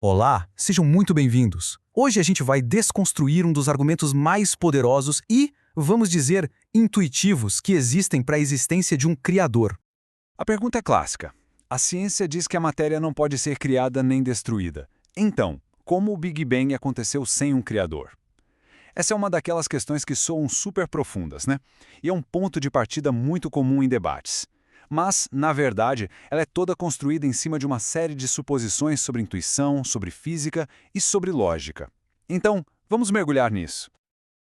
Olá, sejam muito bem-vindos. Hoje a gente vai desconstruir um dos argumentos mais poderosos e, vamos dizer, intuitivos que existem para a existência de um criador. A pergunta é clássica. A ciência diz que a matéria não pode ser criada nem destruída. Então, como o Big Bang aconteceu sem um criador? Essa é uma daquelas questões que soam super profundas, né? E é um ponto de partida muito comum em debates. Mas, na verdade, ela é toda construída em cima de uma série de suposições sobre intuição, sobre física e sobre lógica. Então, vamos mergulhar nisso.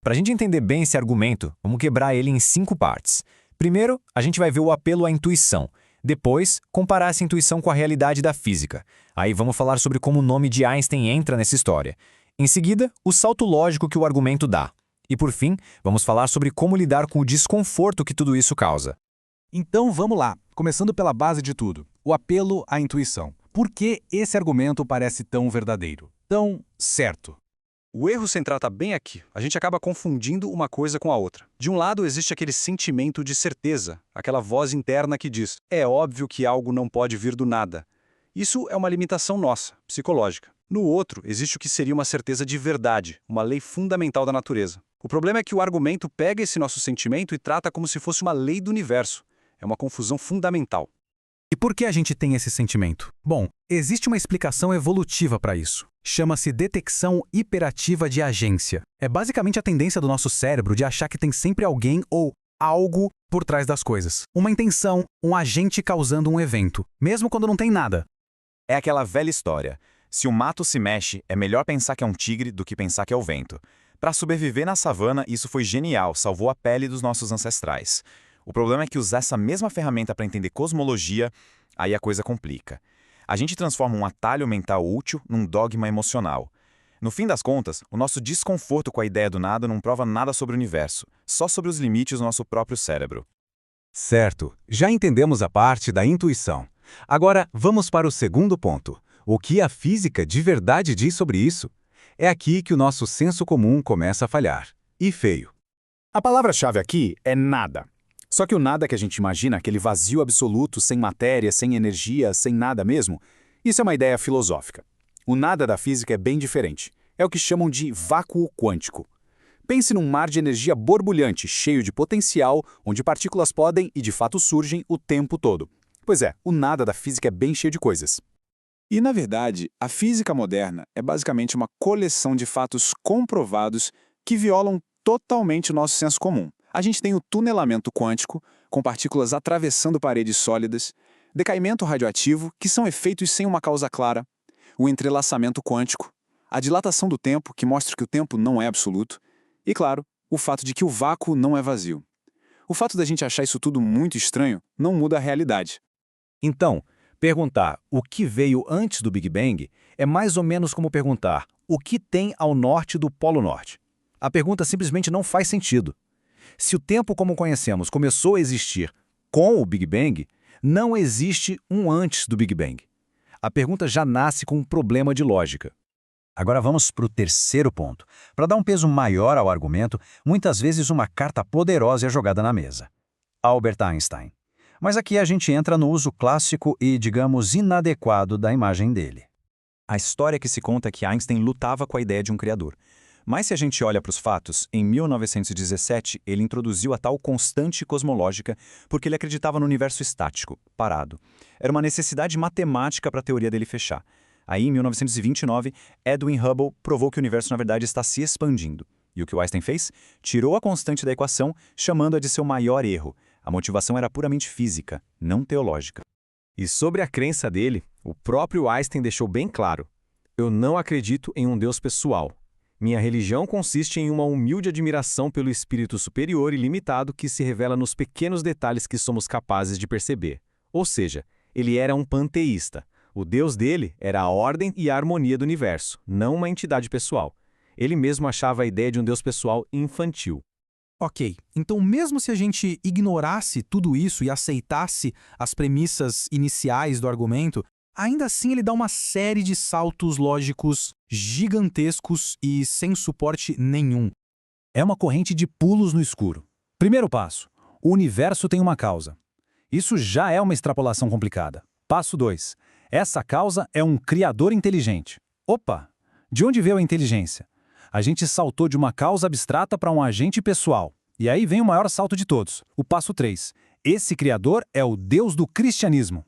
Para a gente entender bem esse argumento, vamos quebrar ele em 5 partes. Primeiro, a gente vai ver o apelo à intuição. Depois, comparar essa intuição com a realidade da física. Aí vamos falar sobre como o nome de Einstein entra nessa história. Em seguida, o salto lógico que o argumento dá. E por fim, vamos falar sobre como lidar com o desconforto que tudo isso causa. Então vamos lá, começando pela base de tudo, o apelo à intuição. Por que esse argumento parece tão verdadeiro, tão certo? O erro central está bem aqui. A gente acaba confundindo uma coisa com a outra. De um lado, existe aquele sentimento de certeza, aquela voz interna que diz: é óbvio que algo não pode vir do nada. Isso é uma limitação nossa, psicológica. No outro, existe o que seria uma certeza de verdade, uma lei fundamental da natureza. O problema é que o argumento pega esse nosso sentimento e trata como se fosse uma lei do universo. É uma confusão fundamental. E por que a gente tem esse sentimento? Bom, existe uma explicação evolutiva para isso. Chama-se detecção hiperativa de agência. É basicamente a tendência do nosso cérebro de achar que tem sempre alguém ou algo por trás das coisas. Uma intenção, um agente causando um evento, mesmo quando não tem nada. É aquela velha história. Se o mato se mexe, é melhor pensar que é um tigre do que pensar que é o vento. Para sobreviver na savana, isso foi genial, salvou a pele dos nossos ancestrais. O problema é que usar essa mesma ferramenta para entender cosmologia, aí a coisa complica. A gente transforma um atalho mental útil num dogma emocional. No fim das contas, o nosso desconforto com a ideia do nada não prova nada sobre o universo, só sobre os limites do nosso próprio cérebro. Certo, já entendemos a parte da intuição. Agora, vamos para o segundo ponto. O que a física de verdade diz sobre isso? É aqui que o nosso senso comum começa a falhar. E feio. A palavra-chave aqui é nada. Só que o nada que a gente imagina, aquele vazio absoluto, sem matéria, sem energia, sem nada mesmo, isso é uma ideia filosófica. O nada da física é bem diferente. É o que chamam de vácuo quântico. Pense num mar de energia borbulhante, cheio de potencial, onde partículas podem e de fato surgem o tempo todo. Pois é, o nada da física é bem cheio de coisas. E, na verdade, a física moderna é basicamente uma coleção de fatos comprovados que violam totalmente o nosso senso comum. A gente tem o tunelamento quântico, com partículas atravessando paredes sólidas, decaimento radioativo, que são efeitos sem uma causa clara, o entrelaçamento quântico, a dilatação do tempo, que mostra que o tempo não é absoluto, e, claro, o fato de que o vácuo não é vazio. O fato da gente achar isso tudo muito estranho não muda a realidade. Então, perguntar o que veio antes do Big Bang é mais ou menos como perguntar o que tem ao norte do Polo Norte. A pergunta simplesmente não faz sentido. Se o tempo como conhecemos começou a existir com o Big Bang, não existe um antes do Big Bang. A pergunta já nasce com um problema de lógica. Agora vamos para o terceiro ponto. Para dar um peso maior ao argumento, muitas vezes uma carta poderosa é jogada na mesa. Albert Einstein. Mas aqui a gente entra no uso clássico e, digamos, inadequado da imagem dele. A história que se conta é que Einstein lutava com a ideia de um criador. Mas se a gente olha para os fatos, em 1917 ele introduziu a tal constante cosmológica porque ele acreditava no universo estático, parado. Era uma necessidade matemática para a teoria dele fechar. Aí, em 1929, Edwin Hubble provou que o universo na verdade está se expandindo. E o que o Einstein fez? Tirou a constante da equação, chamando-a de seu maior erro. A motivação era puramente física, não teológica. E sobre a crença dele, o próprio Einstein deixou bem claro: eu não acredito em um Deus pessoal. Minha religião consiste em uma humilde admiração pelo espírito superior e limitado que se revela nos pequenos detalhes que somos capazes de perceber. Ou seja, ele era um panteísta. O Deus dele era a ordem e a harmonia do universo, não uma entidade pessoal. Ele mesmo achava a ideia de um Deus pessoal infantil. Ok, então mesmo se a gente ignorasse tudo isso e aceitasse as premissas iniciais do argumento, ainda assim ele dá uma série de saltos lógicos gigantescos e sem suporte nenhum. É uma corrente de pulos no escuro. Primeiro passo: o universo tem uma causa. Isso já é uma extrapolação complicada. Passo 2: essa causa é um criador inteligente. Opa! De onde veio a inteligência? A gente saltou de uma causa abstrata para um agente pessoal. E aí vem o maior salto de todos, o passo 3. Esse criador é o Deus do cristianismo.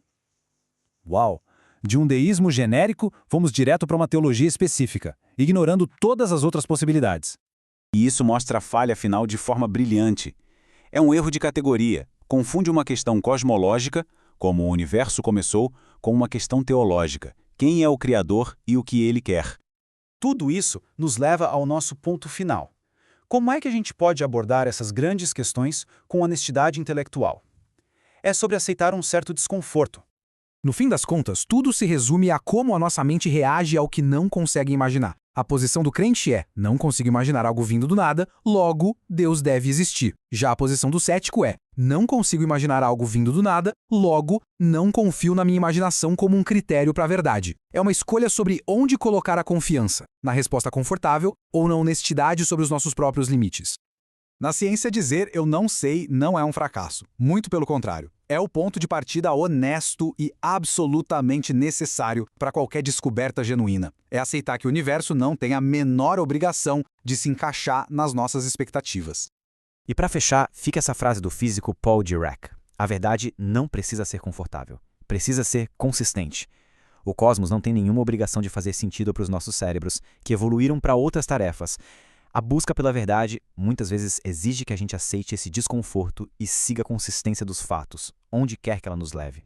Uau! De um deísmo genérico, fomos direto para uma teologia específica, ignorando todas as outras possibilidades. E isso mostra a falha final de forma brilhante. É um erro de categoria. Confunde uma questão cosmológica, como o universo começou, com uma questão teológica. Quem é o Criador e o que ele quer? Tudo isso nos leva ao nosso ponto final. Como é que a gente pode abordar essas grandes questões com honestidade intelectual? É sobre aceitar um certo desconforto. No fim das contas, tudo se resume a como a nossa mente reage ao que não consegue imaginar. A posição do crente é: não consigo imaginar algo vindo do nada, logo, Deus deve existir. Já a posição do cético é: não consigo imaginar algo vindo do nada, logo, não confio na minha imaginação como um critério para a verdade. É uma escolha sobre onde colocar a confiança, na resposta confortável ou na honestidade sobre os nossos próprios limites. Na ciência, dizer eu não sei não é um fracasso. Muito pelo contrário. É o ponto de partida honesto e absolutamente necessário para qualquer descoberta genuína. É aceitar que o universo não tem a menor obrigação de se encaixar nas nossas expectativas. E para fechar, fica essa frase do físico Paul Dirac. A verdade não precisa ser confortável. Precisa ser consistente. O cosmos não tem nenhuma obrigação de fazer sentido para os nossos cérebros, que evoluíram para outras tarefas. A busca pela verdade muitas vezes exige que a gente aceite esse desconforto e siga a consistência dos fatos, onde quer que ela nos leve.